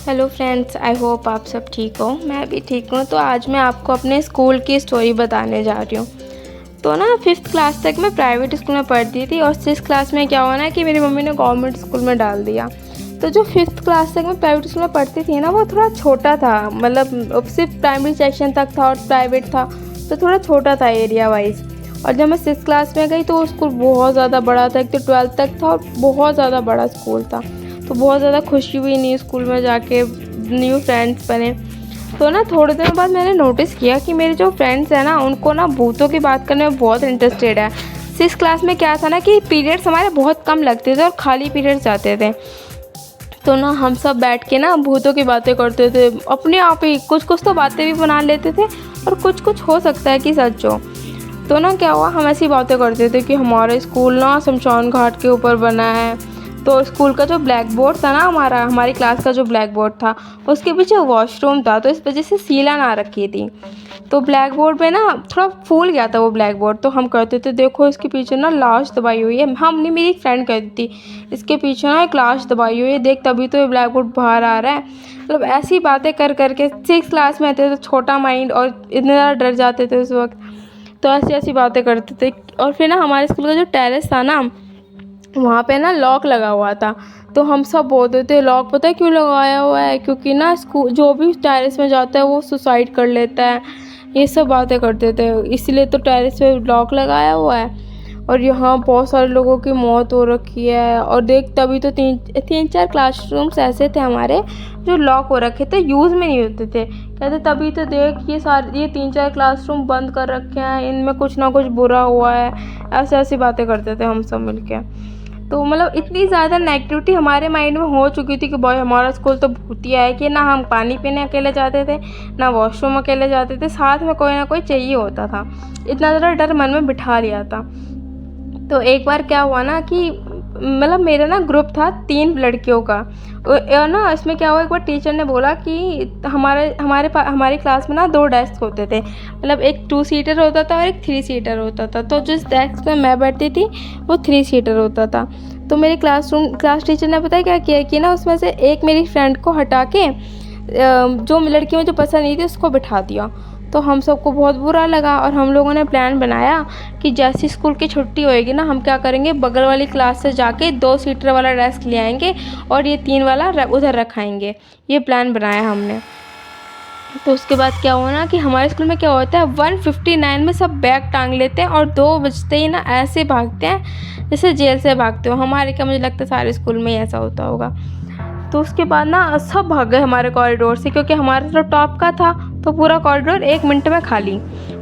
Hello friends, I hope आप सब ठीक हो। मैं भी ठीक हूँ। तो आज मैं आपको अपने स्कूल की स्टोरी बताने जा रही हूँ। तो ना 5th क्लास तक मैं प्राइवेट स्कूल में पढ़ती थी और 6th क्लास में क्या हुआ ना कि मेरी मम्मी ने गवर्नमेंट स्कूल में डाल दिया। तो जो 5th क्लास तक मैं प्राइवेट स्कूल में पढ़ती थी ना, वो थोड़ा छोटा था, मतलब सिर्फ प्राइमरी सेक्शन तक था और प्राइवेट था, तो थोड़ा छोटा था एरिया वाइज। और जब मैं 6th क्लास में गई तो वो स्कूल बहुत ज़्यादा बड़ा था। एक तो 12th तक था और बहुत ज़्यादा बड़ा स्कूल था। तो बहुत ज़्यादा खुशी हुई न्यू स्कूल में जाके, न्यू फ्रेंड्स बने। तो ना थोड़े दिनों बाद मैंने नोटिस किया कि मेरे जो फ्रेंड्स हैं ना, उनको ना भूतों की बात करने में बहुत इंटरेस्टेड है। 6th क्लास में क्या था ना कि पीरियड्स हमारे बहुत कम लगते थे और खाली पीरियड्स जाते थे। तो ना हम सब बैठ के ना भूतों की बातें करते थे अपने आप ही। कुछ कुछ तो बातें भी बना लेते थे और कुछ कुछ हो सकता है कि सच हो। तो ना क्या हुआ, हम ऐसी बातें करते थे कि हमारा स्कूल ना शमशान घाट के ऊपर बना है। तो स्कूल का जो ब्लैक बोर्ड था ना, हमारी क्लास का जो ब्लैक बोर्ड था, उसके पीछे वॉशरूम था, तो इस वजह से सीलन आ रखी थी। तो ब्लैक बोर्ड पे ना थोड़ा फूल गया था वो ब्लैक बोर्ड। तो हम कहते थे देखो इसके पीछे ना लाश दबाई हुई है। हमने, मेरी एक फ्रेंड कहती थी इसके पीछे ना एक लाश दबाई हुई है, देख तभी तो ये ब्लैक बोर्ड बाहर आ रहा है। मतलब ऐसी बातें कर करके 6th क्लास में थे तो छोटा माइंड, और इतने ज़्यादा डर जाते थे उस वक्त। तो ऐसी ऐसी बातें करते थे। और फिर ना हमारे स्कूल का जो टेरेस था ना, वहाँ पे ना लॉक लगा हुआ था। तो हम सब बोलते थे लॉक पता है क्यों लगाया हुआ है, क्योंकि ना स्कूल जो भी टेरेस में जाता है वो सुसाइड कर लेता है। ये सब बातें करते थे, इसलिए तो टेरेस पे लॉक लगाया हुआ है। और यहाँ बहुत सारे लोगों की मौत हो रखी है। और देख तभी तो तीन चार क्लासरूम्स ऐसे थे हमारे जो लॉक हो रखे थे, यूज़ में नहीं होते थे। कहते तभी तो देख ये 3-4 क्लासरूम बंद कर रखे हैं, इनमें कुछ ना कुछ बुरा हुआ है। ऐसे ऐसी बातें करते थे हम सब मिलके। तो मतलब इतनी ज़्यादा नेगेटिविटी हमारे माइंड में हो चुकी थी कि भाई हमारा स्कूल तो भूतिया है, कि ना हम पानी पीने अकेले जाते थे, ना वॉशरूम अकेले जाते थे, साथ में कोई ना कोई चाहिए होता था। इतना ज़्यादा डर मन में बिठा लिया था। तो एक बार क्या हुआ ना कि मतलब मेरा ना ग्रुप था 3 लड़कियों का। और ना इसमें क्या हुआ, एक बार टीचर ने बोला कि हमारी क्लास में ना 2 डेस्क होते थे। मतलब एक 2 सीटर होता था और एक 3 सीटर होता था। तो जिस डेस्क में मैं बैठती थी वो 3 सीटर होता था। तो मेरे क्लास टीचर ने पता है क्या किया कि ना उसमें से एक मेरी फ्रेंड को हटा के जो लड़की मुझे पसंद नहीं थी उसको बिठा दिया। तो हम सबको बहुत बुरा लगा और हम लोगों ने प्लान बनाया कि जैसी स्कूल की छुट्टी होएगी ना, हम क्या करेंगे, बगल वाली क्लास से जाके 2 सीटर वाला डेस्क ले आएंगे और ये 3 वाला उधर रखाएंगे। ये प्लान बनाया हमने। तो उसके बाद क्या हुआ ना कि हमारे स्कूल में क्या होता है, 159 में सब बैग टांग लेते हैं और 2 बजते ही ना ऐसे भागते हैं जैसे जेल से भागते हो। हमारे क्या, मुझे लगता है सारे स्कूल में ही ऐसा होता होगा। तो उसके बाद ना सब भाग गए हमारे कॉरिडोर से, क्योंकि हमारा तो टॉप का था, तो पूरा कॉरिडोर 1 मिनट में खाली।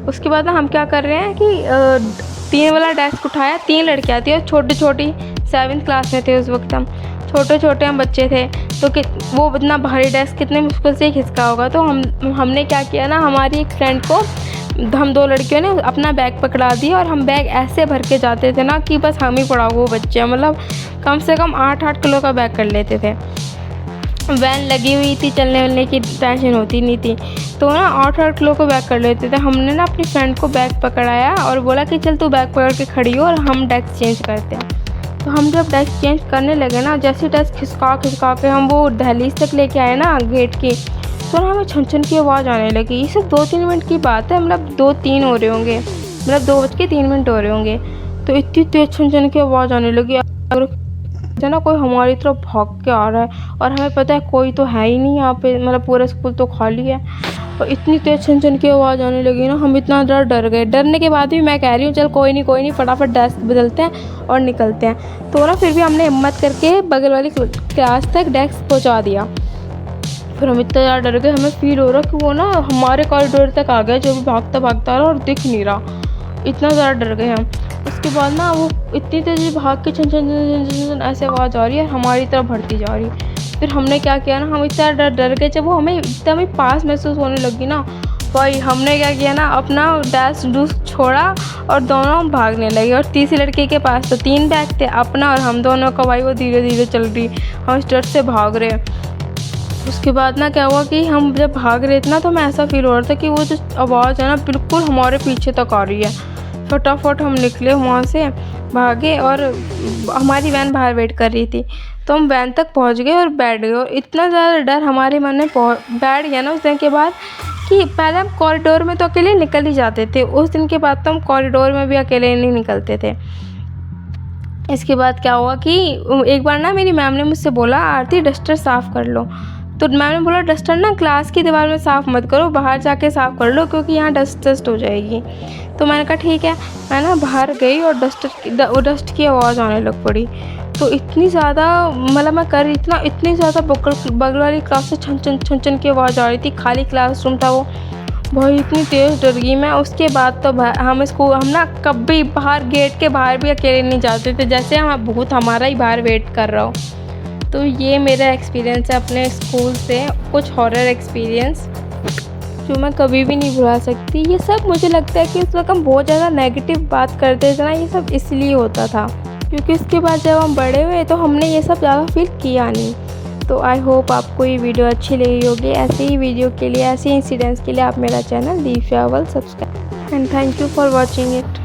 उसके बाद ना हम क्या कर रहे हैं कि 3 वाला डेस्क उठाया, 3 लड़कियाँ थी और छोटी छोटी 7th क्लास में थे उस वक्त हम, छोटे छोटे हम बच्चे थे। तो कि वो इतना भारी डेस्क कितने मुश्किल से खिसका होगा। तो हमने क्या किया ना, हमारी एक फ्रेंड को, हम 2 लड़कियों ने अपना बैग पकड़ा दिया और हम बैग ऐसे भर के जाते थे ना कि बस हम ही पड़ाओ वो बच्चे, मतलब कम से कम 8-8 किलो का बैग कर लेते थे। वैन लगी हुई थी, चलने वलने की टेंशन होती नहीं थी। तो ना 8-8 किलो को बैग कर लेते थे। हमने ना अपनी फ्रेंड को बैग पकड़ाया और बोला कि चल तू बैग पकड़ के खड़ी हो और हम डेस्क चेंज करते हैं। तो हम जब डेस्क चेंज करने लगे ना, जैसे डेस्क खिसका के हम वो दहलीज तक लेके आए ना गेट की, तो ना हमें छन छन की आवाज़ आने लगी। ये सिर्फ 2-3 मिनट की बात है, मतलब 2-3 हो रहे होंगे, मतलब 2:03 हो रहे होंगे। तो इतनी तेज छन छन की आवाज़ आने लगी ना, कोई हमारी तरफ भाग के आ रहा है और हमें पता है कोई तो है ही नहीं यहाँ पे, मतलब पूरा स्कूल तो खाली है। और इतनी तेज छन की आवाज़ आने लगी ना, हम इतना डर गए। डरने के बाद भी मैं कह रही हूँ चल कोई नहीं फटाफट डेस्क बदलते हैं और निकलते हैं। तो ना फिर भी हमने हिम्मत करके बगल वाली क्लास तक डेस्क पहुँचा दिया। फिर हम इतना ज़्यादा डर गए, हमें फील हो रहा कि वो ना हमारे कॉरिडोर तक आ गया, जो भी भागता आ रहा और दिख नहीं रहा। इतना ज़्यादा डर गए हम। उसके बाद ना वो इतनी तेज़ी भाग के छन ऐसे आवाज़ आ रही है, हमारी तरफ बढ़ती जा रही है। फिर हमने क्या किया ना, हम इतना डर गए, जब वो हमें एकदम ही पास महसूस होने लगी ना, भाई हमने क्या किया ना, अपना डेस्क छोड़ा और दोनों भागने लगे। और तीसरी लड़की के पास तो 3 बैग थे, अपना और हम दोनों का। भाई वो धीरे धीरे चल रही, हम इस डर से भाग रहे। उसके बाद ना क्या हुआ कि हम जब भाग रहे थे ना, तो हमें ऐसा फील हो रहा था कि वो जो आवाज़ है ना बिल्कुल हमारे पीछे तक आ रही है। फटाफट हम निकले वहाँ से, भागे और हमारी वैन बाहर वेट कर रही थी। तो हम वैन तक पहुंच गए और बैठ गए, और इतना ज़्यादा डर हमारे मन में बैठ गया ना उस दिन के बाद कि पहले हम कॉरिडोर में तो अकेले निकल ही जाते थे, उस दिन के बाद तो हम कॉरिडोर में भी अकेले नहीं निकलते थे। इसके बाद क्या हुआ कि एक बार ना मेरी मैम ने मुझसे बोला, आरती डस्टर साफ़ कर लो। तो मैम ने बोला डस्टर ना क्लास की दीवार में साफ़ मत करो, बाहर जाके साफ़ कर लो क्योंकि यहाँ डस्ट हो जाएगी। तो मैंने कहा ठीक है। मैं ना बाहर गई और डस्ट की आवाज़ आने लग पड़ी। तो इतनी ज़्यादा मतलब मैं कर रही थी ना, इतनी ज़्यादा बगल वाली क्लास से छन छन की आवाज़ आ रही थी। खाली क्लासरूम था वो। भाई इतनी तेज़ डर गई मैं। उसके बाद तो हम ना कभी बाहर गेट के बाहर भी अकेले नहीं जाते थे, जैसे हम भूत हमारा ही बाहर वेट कर रहा हो। तो ये मेरा एक्सपीरियंस है अपने स्कूल से, कुछ हॉरर एक्सपीरियंस जो मैं कभी भी नहीं भुला सकती। ये सब मुझे लगता है कि उस वक्त हम बहुत ज़्यादा नेगेटिव बात करते थे ना, ये सब इसलिए होता था क्योंकि उसके बाद जब हम बड़े हुए तो हमने ये सब ज़्यादा फील किया नहीं। तो आई होप आपको ये वीडियो अच्छी लगी होगी। ऐसे ही वीडियो के लिए, ऐसे इंसिडेंट्स के लिए आप मेरा channel Deep shovel subscribe, and thank you for watching it.